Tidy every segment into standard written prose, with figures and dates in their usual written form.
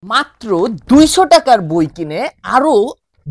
মাত্র 200 টাকার বই কিনে আরো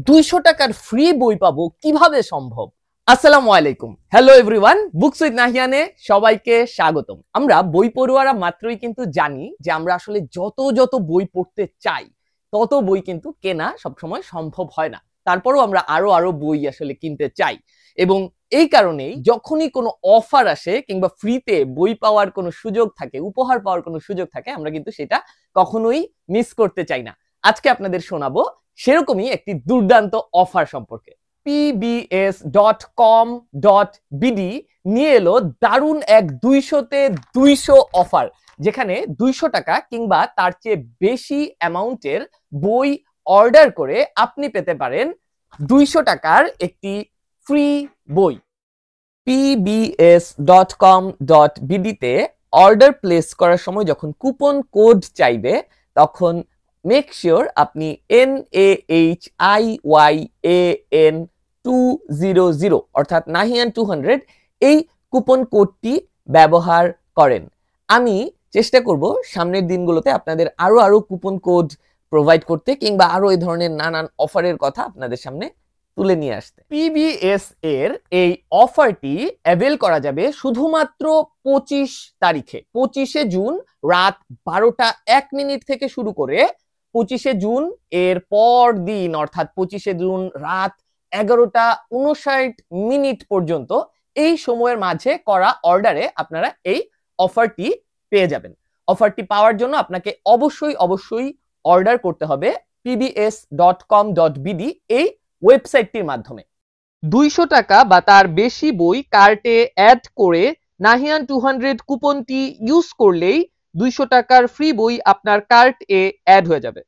200 টাকার ফ্রি বই পাবো কিভাবে সম্ভব? আসসালামু আলাইকুম, হ্যালো এভরিওয়ান, বুকস উইথ নাহিয়ানে সবাইকে স্বাগতম। আমরা বই পড়ুয়ারা মাত্রই কিন্তু জানি যে আমরা আসলে যত যত বই পড়তে চাই তত বই কিন্তু কেনা সবসময় সম্ভব হয় না। তারপরও আমরা আরো আরো বই আসলে কিনতে চাই এবং এই কারণেই যখনই কোনো অফার আসে কিংবা ফ্রিতে বই পাওয়ার কোনো সুযোগ থাকে, উপহার পাওয়ার কোনো সুযোগ থাকে, আমরা কিন্তু সেটা কখনোই মিস করতে চাই না। আজকে আপনাদের শোনাবো সেরকমই একটি দুর্দান্ত অফার সম্পর্কে। pbs.com.bd নিয়ে এলো দারুণ এক 200-তে 200 অফার, যেখানে 200 টাকা কিংবা তার চেয়ে বেশি অ্যামাউন্টের বই অর্ডার করে আপনি পেতে পারেন 200 টাকার একটি ফ্রি বই। pbs.com.bd তে অর্ডার প্লেস করার সময় যখন কুপন কোড চাইবে তখন মেক শিওর আপনি NAHIYAN 200 অর্থাৎ নাহিয়ান 200 এই কুপন কোডটি ব্যবহার করেন। আমি চেষ্টা করব সামনের দিনগুলোতে আপনাদের আরো আরো কুপন কোড প্রোভাইড করতে কিংবা আরো এই ধরনের নানান অফারের কথা আপনাদের সামনে তুলে নিয়ে আসতে। পিবিএস এর এই অফারটি অ্যাভেল করা যাবে শুধুমাত্র 25 তারিখে, 25শে জুন রাত 12টা 1 মিনিট থেকে শুরু করে 25শে জুন এর পর দিন অর্থাৎ 25শে জুন রাত 11টা 59 মিনিট পর্যন্ত এই সময়ের মাঝে করা অর্ডারে আপনারা এই অফারটি পেয়ে যাবেন। অফারটি পাওয়ার জন্য আপনাকে অবশ্যই অর্ডার করতে হবে pbs.com.bd এই ওয়েবসাইটটির মাধ্যমে। 200 টাকা বা তার বেশি বই কার্টে অ্যাড করে নাহিয়ান 200 কুপনটি ইউজ করলেই 200 টাকার ফ্রি বই আপনার কার্ট এ অ্যাড হয়ে যাবে।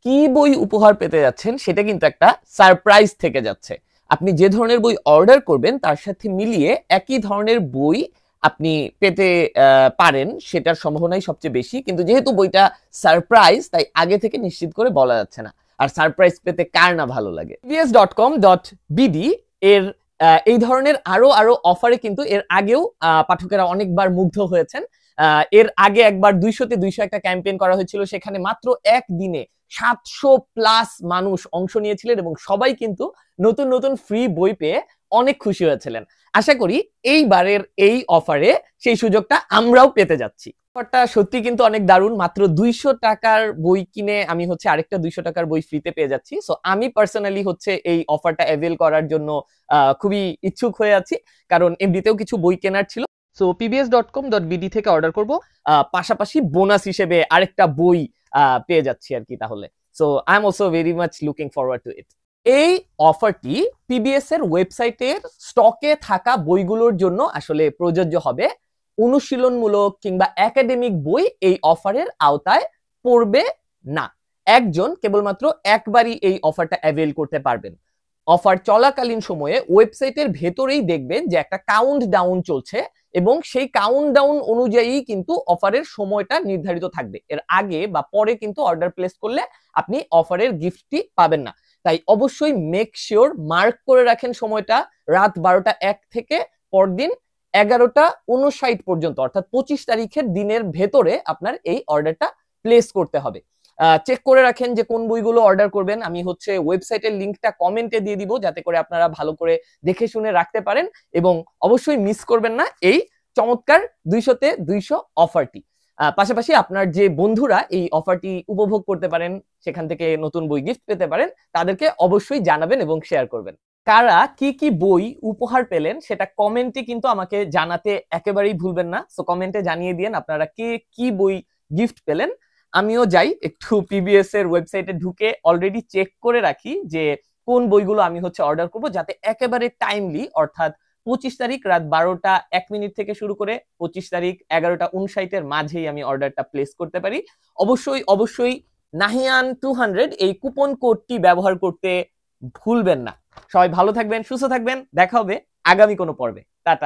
কি বই উপহার পেতে যাচ্ছেন সেটা কিন্তু একটা সারপ্রাইজ থেকে যাচ্ছে। আপনি যে ধরনের বই অর্ডার করবেন তার সাথে মিলিয়ে একই ধরনের বই আপনি পেতে পারেন, সেটার সম্ভাবনাই সবচেয়ে বেশি। কিন্তু যেহেতু বইটা সারপ্রাইজ তাই আগে থেকে নিশ্চিত করে বলা যাচ্ছে না। আর সারপ্রাইজ পেতে কার না ভালো লাগে। pbs.com.bd এর এই ধরনের আরো আরো অফারে কিন্তু এর আগেও পাঠকেরা অনেকবার মুগ্ধ হয়েছেন। এর আগে একবার 200-তে 200 একটা ক্যাম্পেইন করা হয়েছিল, সেখানে মাত্র একদিনে 700+ মানুষ অংশ নিয়েছিলেন এবং সবাই কিন্তু নতুন নতুন ফ্রি বই পেয়ে অনেক খুশি হয়েছিলেন। আশা করি এইবারের এই অফারে সেই সুযোগটা আমরাও পেতে যাচ্ছি। অফারটা সত্যি কিন্তু অনেক দারুণ। মাত্র 200 টাকার বই কিনে আমি হচ্ছে আরেকটা 200 টাকার বই ফ্রিতে পেয়ে যাচ্ছি। সো আমি পার্সোনালি হচ্ছে এই অফারটা অ্যাভেল করার জন্য খুবই ইচ্ছুক হয়ে আছি, কারণ এমনিতেও কিছু বই কেনার ছিল। সো pbs.com.bd থেকে অর্ডার করব, পাশাপাশি বোনাস হিসেবে আরেকটা বই পেয়ে যাচ্ছি আর কি। তাহলে so I am also very much looking forward to it. এই অফারটি পিবিএস এর ওয়েবসাইটের স্টকে থাকা বইগুলোর জন্য আসলে প্রযোজ্য হবে। অনুশীলনমূলক কিংবা একাডেমিক বই এই অফারের আওতায় পড়বে না। একজন কেবলমাত্র একবারই এই অফারটা অ্যাভেল করতে পারবেন। অফার চলাকালীন সময়ে ওয়েবসাইটের ভেতরেই দেখবেন যে একটা কাউন্ট ডাউন চলছে এবং সেই কাউন্ট ডাউন অনুযায়ী কিন্তু অফারের সময়টা নির্ধারিত থাকবে। এর আগে বা পরে কিন্তু অর্ডার প্লেস করলে আপনি অফারের গিফটটি পাবেন না। তাই অবশ্যই মেক শিওর মার্ক করে রাখেন সময়টা, রাত 12টা 1 থেকে পরদিন 11টা 59 পর্যন্ত, অর্থাৎ 25 তারিখের দিনের ভেতরে আপনার এই অর্ডারটা প্লেস করতে হবে। চেক করে রাখেন যে কোন বইগুলো অর্ডার করবেন। আমি হচ্ছে ওয়েবসাইটের লিংকটা কমেন্টে দিয়ে দিব যাতে করে আপনারা ভালো করে দেখে শুনে রাখতে পারেন এবং অবশ্যই মিস করবেন না এই চমৎকার 200-তে 200 অফারটি। পাশাপাশি আপনার যে বন্ধুরা এই অফারটি উপভোগ করতে পারেন, সেখান থেকে নতুন বই গিফট পেতে পারেন, তাদেরকে অবশ্যই জানাবেন এবং শেয়ার করবেন। কারা কি কি বই উপহার পেলেন সেটা কমেন্টে কিন্তু আমাকে জানাতে একেবারেই ভুলবেন না। সো কমেন্টে জানিয়ে দিন আপনারা কে কি বই গিফট পেলেন। আমিও যাই একটু পিবিএস এর ওয়েবসাইটে ঢুকে অলরেডি চেক করে রাখি যে কোন বইগুলো আমি হচ্ছে অর্ডার করব, যাতে একেবারে টাইমলি অর্থাৎ 25 তারিখ রাত 12টা 1 মিনিট থেকে শুরু করে 25 তারিখ 11টা 59 এর মাঝেই আমি অর্ডারটা প্লেস করতে পারি। অবশ্যই নাহিয়ান 200 এই কুপন কোডটি ব্যবহার করতে ভুলবেন না। সবাই ভালো থাকবেন, সুস্থ থাকবেন, দেখা হবে আগামী কোনো পর্বে। টাটা।